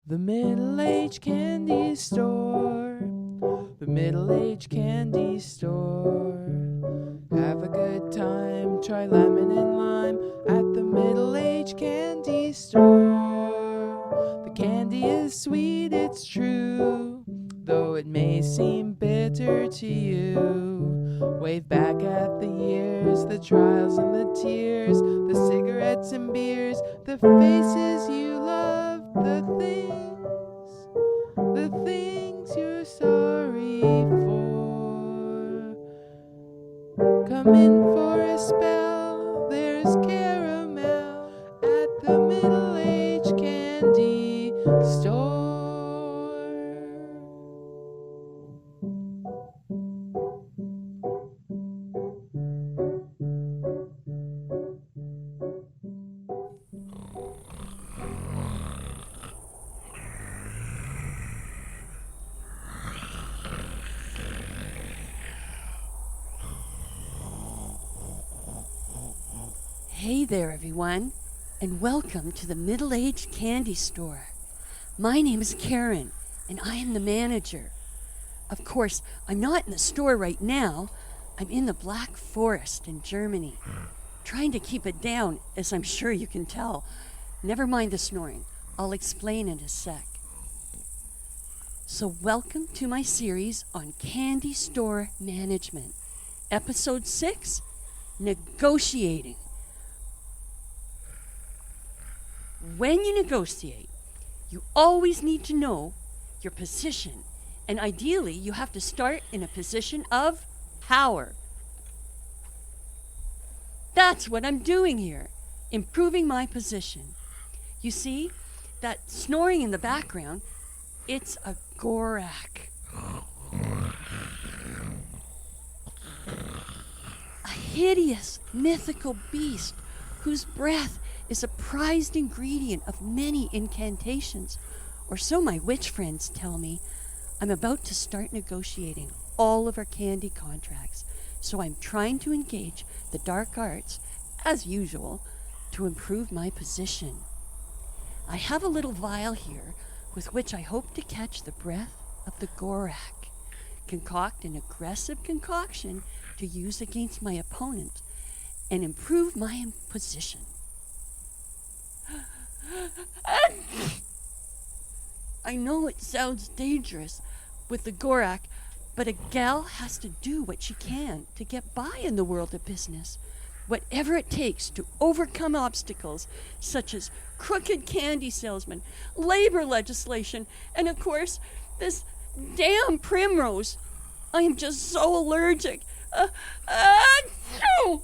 The middle-aged candy store. The middle-aged candy store. Have a good time, try lemon and lime at the middle-aged candy store. The candy is sweet, it's true, though it may seem bitter to you. Wave back at the years, the trials and the tears, the cigarettes and beers, the faces you love, the things you're sorry for. Come in for a spell, there's caramel at the middle-aged candy store. Hey there, everyone, and welcome to the Middle-Aged Candy Store. My name is Karen, and I am the manager. Of course, I'm not in the store right now. I'm in the Black Forest in Germany, trying to keep it down, as I'm sure you can tell. Never mind the snoring. I'll explain in a sec. So welcome to my series on candy store management. Episode 6, Negotiating. When you negotiate, you always need to know your position, and ideally you have to start in a position of power. That's what I'm doing here, improving my position. You see, that snoring in the background, it's a Gorak. A hideous, mythical beast whose breath is a prized ingredient of many incantations, or so my witch friends tell me. I'm about to start negotiating all of our candy contracts, so I'm trying to engage the dark arts, as usual, to improve my position. I have a little vial here with which I hope to catch the breath of the Gorak, concoct an aggressive concoction to use against my opponent, and improve my position. I know it sounds dangerous with the Gorak, but a gal has to do what she can to get by in the world of business. Whatever it takes to overcome obstacles such as crooked candy salesmen, labor legislation, and of course, this damn primrose. I am just so allergic. No!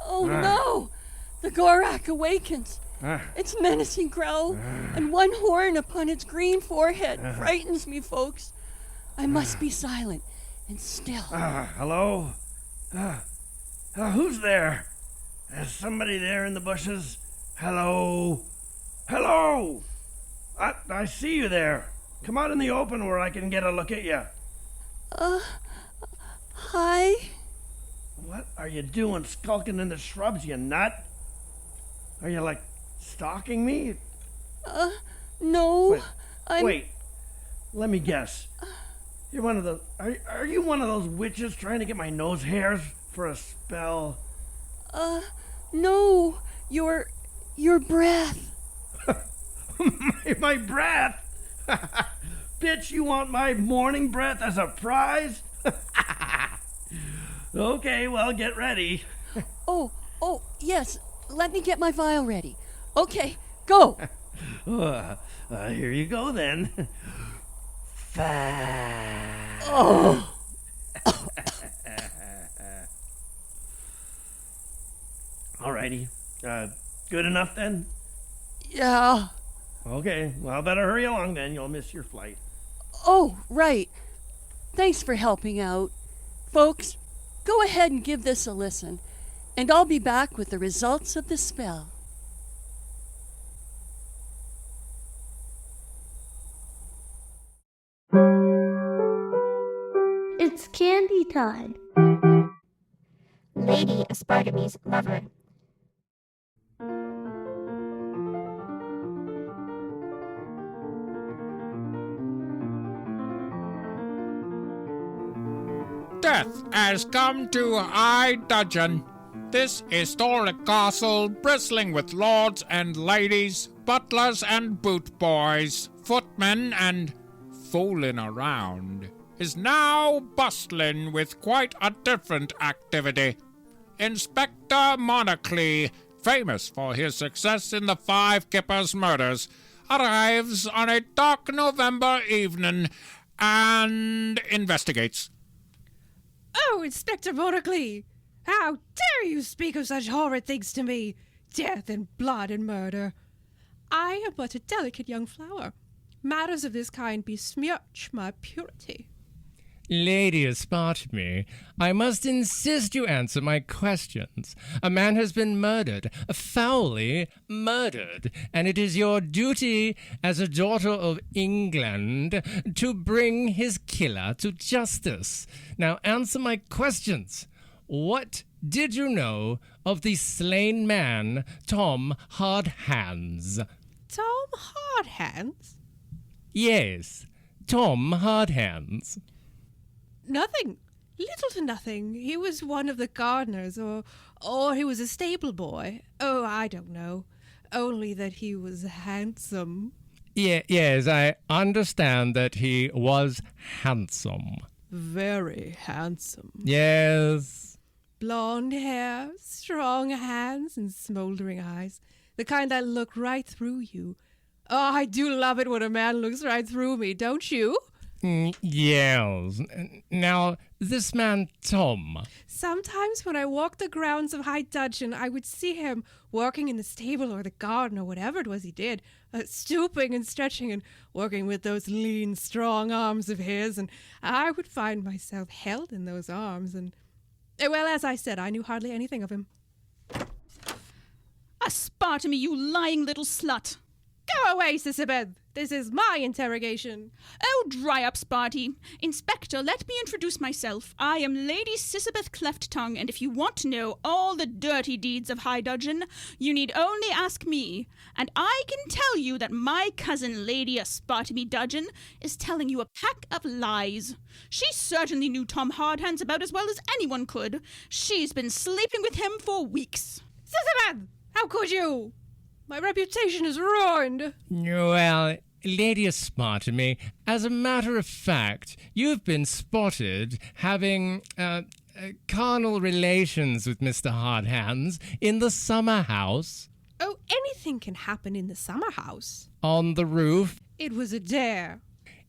Oh no! The Gorak awakens. Its menacing growl and one horn upon its green forehead frightens me, folks. I must be silent and still. Hello? Who's there? Is somebody there in the bushes? Hello? Hello? I see you there. Come out in the open where I can get a look at you. Hi? What are you doing skulking in the shrubs, you nut? Are you, stalking me? No. Wait. Let me guess. You're one of the... Are you one of those witches trying to get my nose hairs for a spell? No. Your breath. my breath? Bitch, you want my morning breath as a prize? Okay, well, get ready. Oh, yes. Let me get my vial ready. Okay, go. Here you go, then. Oh. Alrighty. Good enough, then? Yeah. Okay, well, better hurry along, then. You'll miss your flight. Oh, right. Thanks for helping out. Folks, go ahead and give this a listen, and I'll be back with the results of the spell. It's candy time. Lady Aspartame's lover. Death has come to High Dudgeon. This historic castle, bristling with lords and ladies, butlers and boot boys, footmen and fooling around, is now bustling with quite a different activity. Inspector Monocle, famous for his success in the Five Kippers murders, arrives on a dark November evening and investigates. Oh, Inspector Monocle! How dare you speak of such horrid things to me? Death and blood and murder. I am but a delicate young flower. Matters of this kind besmirch my purity. Lady Aspartame, I must insist you answer my questions. A man has been murdered, foully murdered, and it is your duty as a daughter of England to bring his killer to justice. Now answer my questions. What did you know of the slain man, Tom Hardhands? Tom Hardhands? Yes, Tom Hardhands. Nothing. Little to nothing. He was one of the gardeners, or he was a stable boy. Oh, I don't know. Only that he was handsome. Yes, I understand that he was handsome. Very handsome. Yes. Blonde hair, strong hands, and smoldering eyes. The kind that look right through you. Oh, I do love it when a man looks right through me, don't you? Yes. Now, this man, Tom. Sometimes when I walked the grounds of High Dudgeon, I would see him working in the stable or the garden or whatever it was he did, stooping and stretching and working with those lean, strong arms of his, and I would find myself held in those arms, and, well, as I said, I knew hardly anything of him. Aspartame, you lying little slut! Go away, Sisibeth! This is my interrogation. Oh, dry up, Sparty. Inspector, let me introduce myself. I am Lady Sisibeth Cleft-Tongue, and if you want to know all the dirty deeds of High Dudgeon, you need only ask me. And I can tell you that my cousin, Lady Aspartame Dudgeon, is telling you a pack of lies. She certainly knew Tom Hardhands about as well as anyone could. She's been sleeping with him for weeks. Sisibeth! How could you? My reputation is ruined. Well, Lady Aspartame, as a matter of fact, you've been spotted having carnal relations with Mr. Hardhands in the summer house. Oh, anything can happen in the summer house. On the roof. It was a dare.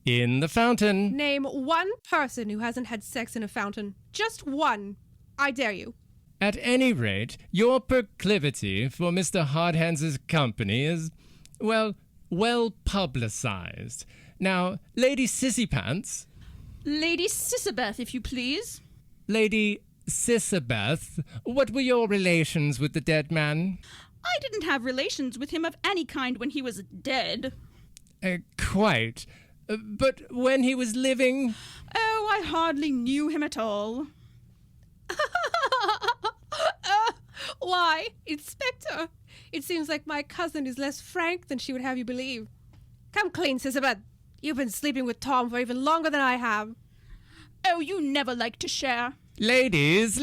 In the fountain. Name one person who hasn't had sex in a fountain. Just one. I dare you. At any rate, your proclivity for Mr. Hardhands' company is, well publicized. Now, Lady Sissypants. Lady Sisibeth, if you please. Lady Sisibeth, what were your relations with the dead man? I didn't have relations with him of any kind when he was dead. Quite. But when he was living? Oh, I hardly knew him at all. Why, Inspector? It seems like my cousin is less frank than she would have you believe. Come clean, Sisibeth. You've been sleeping with Tom for even longer than I have. Oh, you never like to share. Ladies,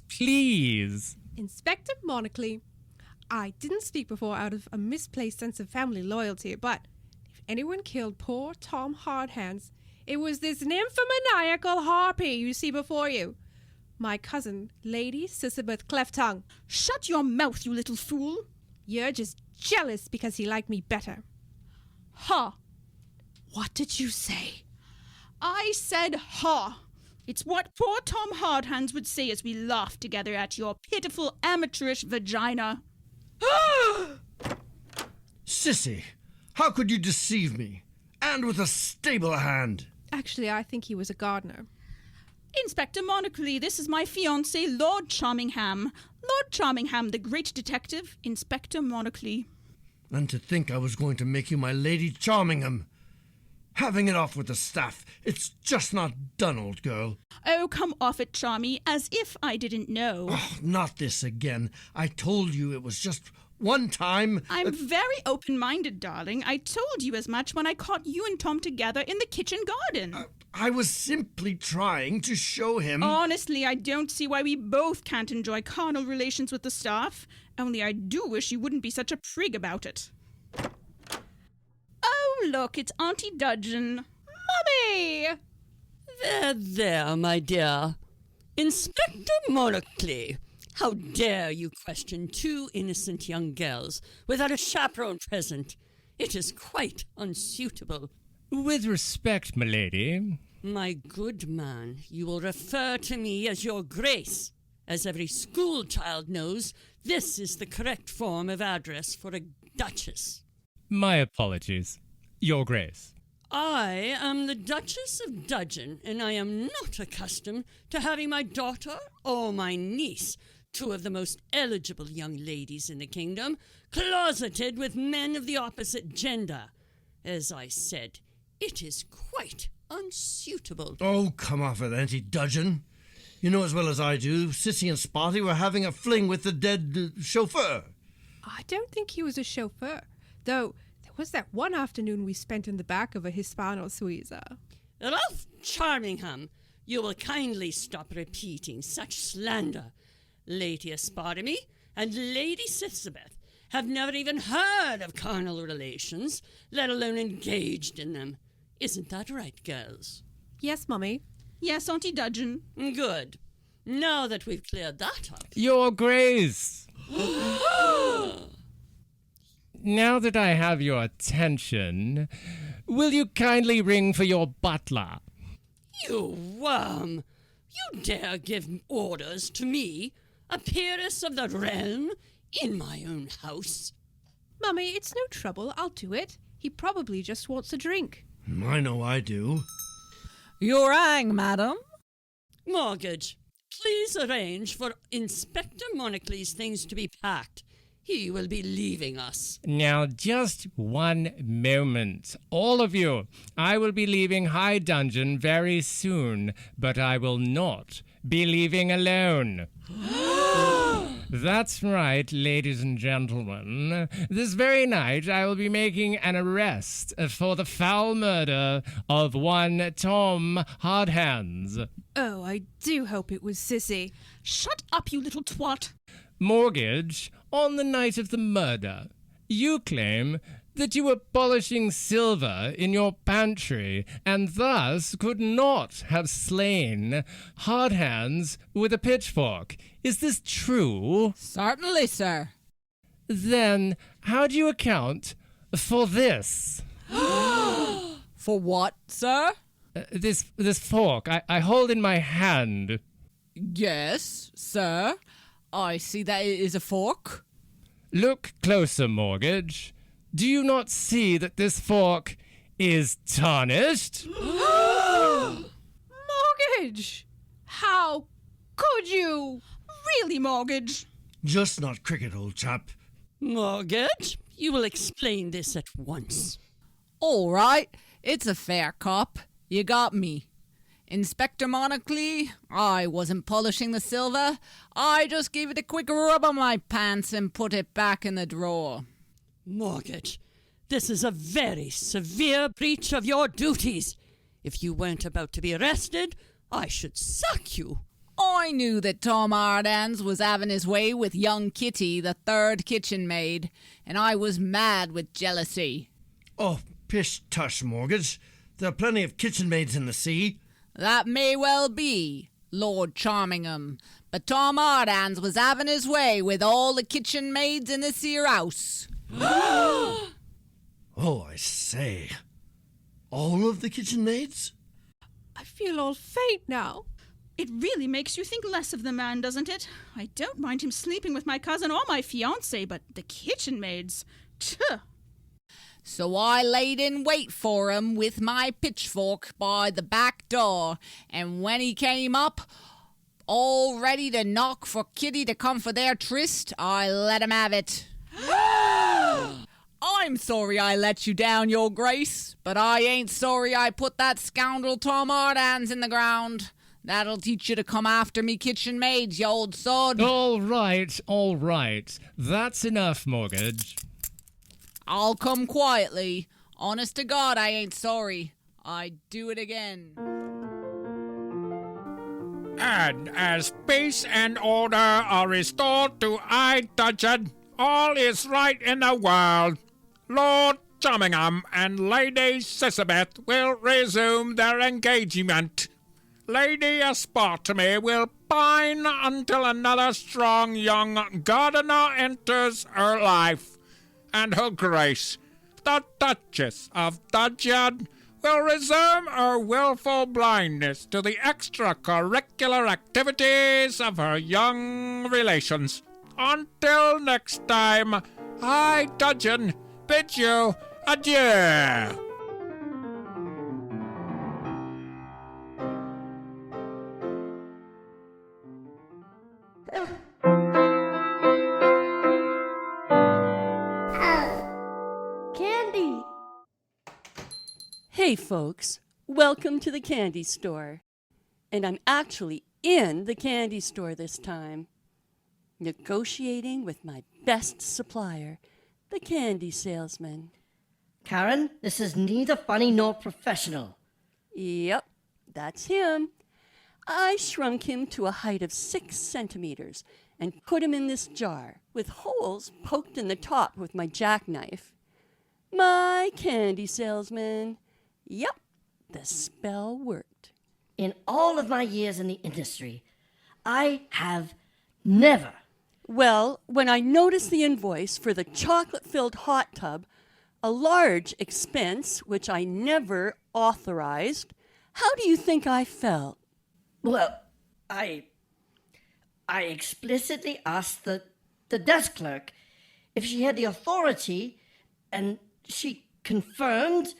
please. Inspector Monocle, I didn't speak before out of a misplaced sense of family loyalty, but if anyone killed poor Tom Hardhands, it was this nymphomaniacal harpy you see before you. My cousin, Lady Sisibeth Cleft-Tongue. Shut your mouth, you little fool. You're just jealous because he liked me better. Ha! What did you say? I said ha! It's what poor Tom Hardhands would say as we laughed together at your pitiful amateurish vagina. Sissy, how could you deceive me? And with a stable hand. Actually, I think he was a gardener. Inspector Monocle, this is my fiancé, Lord Charmingham. Lord Charmingham, the great detective, Inspector Monocle. And to think I was going to make you my Lady Charmingham. Having it off with the staff. It's just not done, old girl. Oh, come off it, Charmy, as if I didn't know. Oh, not this again. I told you it was just one time. I'm very open-minded, darling. I told you as much when I caught you and Tom together in the kitchen garden. I was simply trying to show him... Honestly, I don't see why we both can't enjoy carnal relations with the staff. Only I do wish you wouldn't be such a prig about it. Oh, look, it's Auntie Dudgeon. Mummy! There, my dear. Inspector Monocle, how dare you question two innocent young girls without a chaperone present? It is quite unsuitable. With respect, milady. My good man, you will refer to me as your grace. As every school child knows, this is the correct form of address for a duchess. My apologies. Your grace. I am the Duchess of Dudgeon, and I am not accustomed to having my daughter or my niece, two of the most eligible young ladies in the kingdom, closeted with men of the opposite gender. As I said, it is quite unsuitable. Oh, come off it, Auntie Dudgeon. You know as well as I do, Sissy and Spotty were having a fling with the dead chauffeur. I don't think he was a chauffeur, though there was that one afternoon we spent in the back of a Hispano-Suiza. Ralph Charmingham, you will kindly stop repeating such slander. Lady Aspartame and Lady Sisabeth have never even heard of carnal relations, let alone engaged in them. Isn't that right, girls? Yes, Mummy. Yes, Auntie Dudgeon. Good. Now that we've cleared that up... Your grace! Now that I have your attention, will you kindly ring for your butler? You worm! You dare give orders to me, a peeress of the realm, in my own house? Mummy, it's no trouble. I'll do it. He probably just wants a drink. I know I do. You rang, madam. Mortgage, please arrange for Inspector Monocle's things to be packed. He will be leaving us. Now, just one moment. All of you, I will be leaving High Dungeon very soon, but I will not be leaving alone. That's right, ladies and gentlemen. This very night I will be making an arrest for the foul murder of one Tom Hardhands. Oh, I do hope it was Sissy. Shut up, you little twat. Mortgage, on the night of the murder, you claim that you were polishing silver in your pantry and thus could not have slain Hardhands with a pitchfork. Is this true? Certainly, sir. Then how do you account for this? For what, sir? This fork I hold in my hand. Yes, sir. I see that it is a fork. Look closer, Mortgage. Do you not see that this fork is tarnished? Mortgage! How could you? Really, Mortgage? Just not cricket, old chap. Mortgage, you will explain this at once. All right, it's a fair cop. You got me. Inspector Monocle, I wasn't polishing the silver. I just gave it a quick rub on my pants and put it back in the drawer. Mortgage, this is a very severe breach of your duties. If you weren't about to be arrested, I should sack you. I knew that Tom Hardhands was having his way with young Kitty, the third kitchen maid, and I was mad with jealousy. Oh, pish tush, Mortgage. There are plenty of kitchen maids in the sea. That may well be, Lord Charmingham, but Tom Hardhands was having his way with all the kitchen maids in this here house. Oh, I say. All of the kitchen maids? I feel all faint now. It really makes you think less of the man, doesn't it? I don't mind him sleeping with my cousin or my fiancé, but the kitchen maids... Tuh. So I laid in wait for him with my pitchfork by the back door, and when he came up, all ready to knock for Kitty to come for their tryst, I let him have it. I'm sorry I let you down, your grace, but I ain't sorry I put that scoundrel Tom Hardhands in the ground. That'll teach you to come after me kitchen maids, you old sod. All right. That's enough, Mortgage. I'll come quietly. Honest to God, I ain't sorry. I'd do it again. And as peace and order are restored to Dudgeon, all is right in the world. Lord Chummingham and Lady Sisabeth will resume their engagement. Lady Aspartame will pine until another strong young gardener enters her life, and her grace, the Duchess of Dudgeon, will resume her willful blindness to the extracurricular activities of her young relations. Until next time, Dudgeon bids you adieu. Candy! Hey, folks. Welcome to the candy store. And I'm actually in the candy store this time, negotiating with my best supplier, the Candy Salesman. Karen, this is neither funny nor professional. Yep, that's him. I shrunk him to a height of 6 centimeters and put him in this jar with holes poked in the top with my jackknife. My Candy Salesman. Yep, the spell worked. In all of my years in the industry, I have never. Well, when I noticed the invoice for the chocolate-filled hot tub, a large expense which I never authorized, how do you think I felt? Well, I explicitly asked the desk clerk if she had the authority, and she confirmed.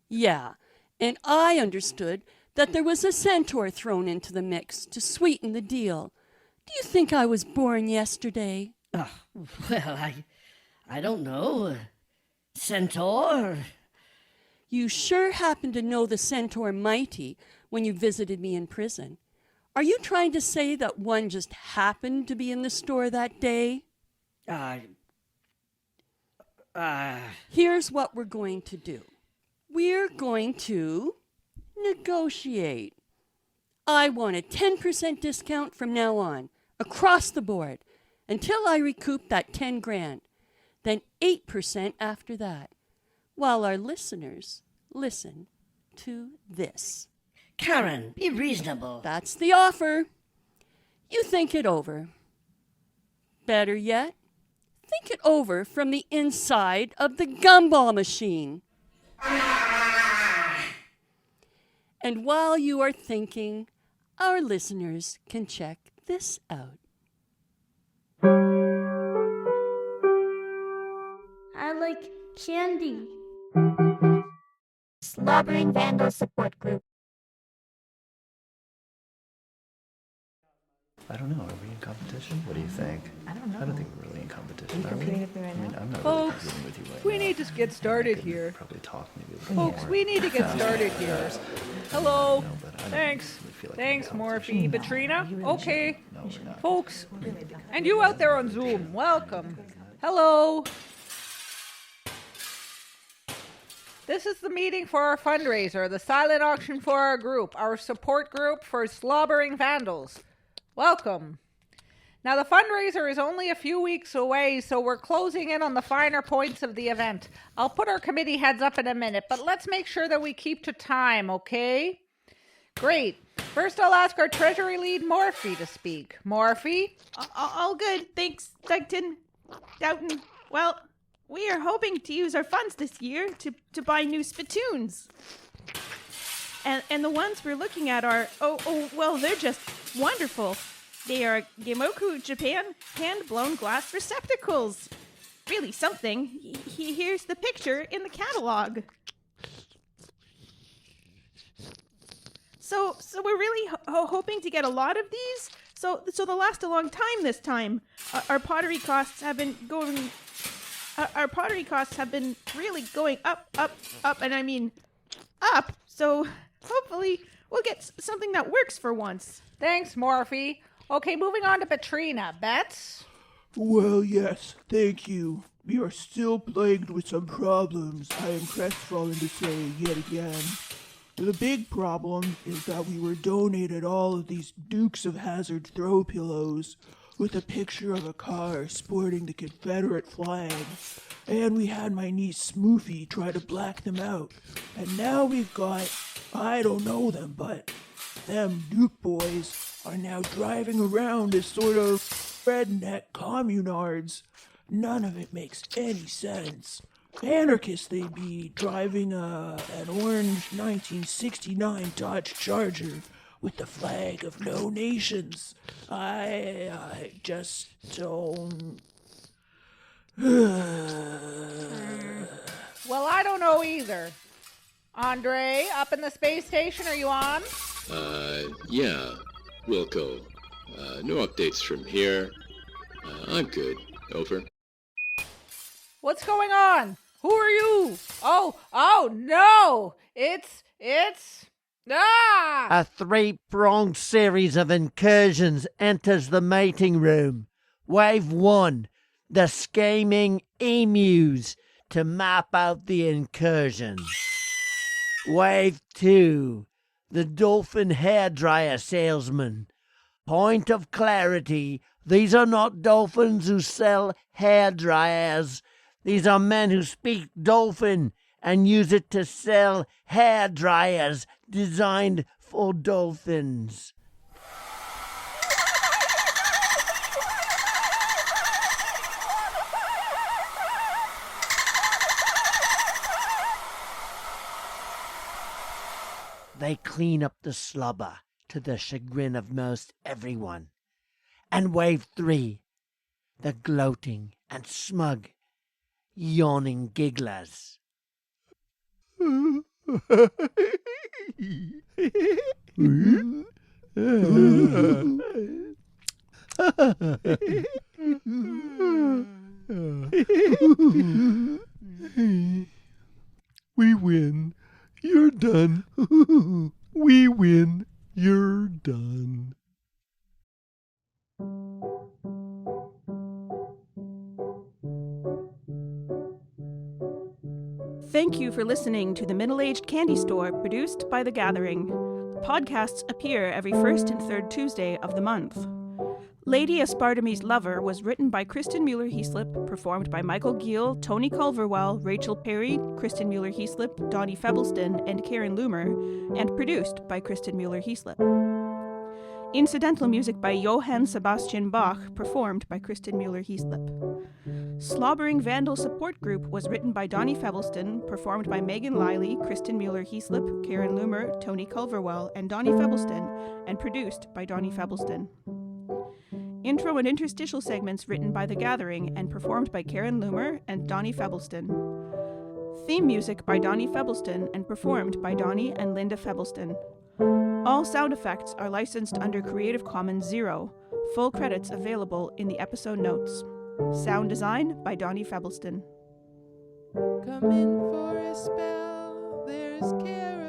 Yeah, and I understood that there was a centaur thrown into the mix to sweeten the deal. Do you think I was born yesterday? Oh, well, I don't know. Centaur? You sure happen to know the centaur mighty when you visited me in prison. Are you trying to say that one just happened to be in the store that day? Here's what we're going to do. We're going to negotiate. I want a 10% discount from now on, across the board, until I recoup that 10 grand. Then 8% after that, while our listeners listen to this. Karen, be reasonable. That's the offer. You think it over. Better yet, think it over from the inside of the gumball machine. And while you are thinking, our listeners can check this out. I like candy. Slobbering Vandals support group. I don't know. Are we in competition? What do you think? I don't know. I don't think we're really in competition. Are you competing with me right now? I'm not Folks, really competing with you right we now. need to get started here. Probably talk maybe a little Folks, more. we need to get started here. Hello. No, but I don't Thanks. really feel like Thanks, we're in Morphe. competition. Batrina? Okay. No, we're not. Folks, and you out there on Zoom, welcome. Hello. This is the meeting for our fundraiser, the silent auction for our group, our support group for Slobbering Vandals. Welcome. Now, the fundraiser is only a few weeks away, so we're closing in on the finer points of the event. I'll put our committee heads up in a minute, but let's make sure that we keep to time, okay? Great. First, I'll ask our treasury lead, Morphe, to speak. Morphe? All good. Thanks, Dudgeon. Doughton. Well, we are hoping to use our funds this year to buy new spittoons. And the ones we're looking at are, well, they're just wonderful. They are Gimoku Japan hand-blown glass receptacles. Really something. Here's the picture in the catalog. So we're really hoping to get a lot of these. So they'll last a long time this time. Our pottery costs have been going. Our pottery costs have been really going up, and I mean up. So hopefully we'll get something that works for once. Thanks, Morphe. Okay, moving on to Batrina. Bets? Well, yes, thank you. We are still plagued with some problems, I am crestfallen to say yet again. The big problem is that we were donated all of these Dukes of Hazzard throw pillows with a picture of a car sporting the Confederate flag. And we had my niece Smoofy try to black them out. And now we've got, I don't know them, but them Duke boys are now driving around as sort of redneck communards. None of it makes any sense. Anarchists they be, driving an orange 1969 Dodge Charger with the flag of no nations. I just don't... Well, I don't know either. Andre, up in the space station, are you on? Yeah, Wilco. No updates from here. I'm good. Over. What's going on? Who are you? Oh no! It's... A three-pronged series of incursions enters the meeting room. Wave 1, the scheming emus to map out the incursion. Wave 2, the dolphin hairdryer salesman. Point of clarity, these are not dolphins who sell hairdryers. These are men who speak dolphin and use it to sell hair dryers designed for dolphins. They clean up the slobber to the chagrin of most everyone. And wave 3, the gloating and smug, yawning gigglers. We win. You're done. We win. You're done. Thank you for listening to The Middle-Aged Candy Store, produced by The Gathering. Podcasts appear every first and third Tuesday of the month. Lady Aspartame's Lover was written by Kristin Mueller-Heaslip, performed by Michael Giel, Tony Culverwell, Rachel Perry, Kristin Mueller-Heaslip, Donnie Febbleston, and Karen Loomer, and produced by Kristin Mueller-Heaslip. Incidental music by Johann Sebastian Bach, performed by Kristin Mueller-Heaslip. Slobbering Vandal Support Group was written by Donnie Febbleston, performed by Megan Liley, Kristin Mueller-Heaslip, Karen Loomer, Tony Culverwell, and Donnie Febbleston, and produced by Donnie Febbleston. Intro and interstitial segments written by The Gathering and performed by Karen Loomer and Donnie Febbleston. Theme music by Donnie Febbleston and performed by Donnie and Linda Febbleston. All sound effects are licensed under Creative Commons 0. Full credits available in the episode notes. Sound design by Donnie Febbleston. Come in for a spell, there's Karen.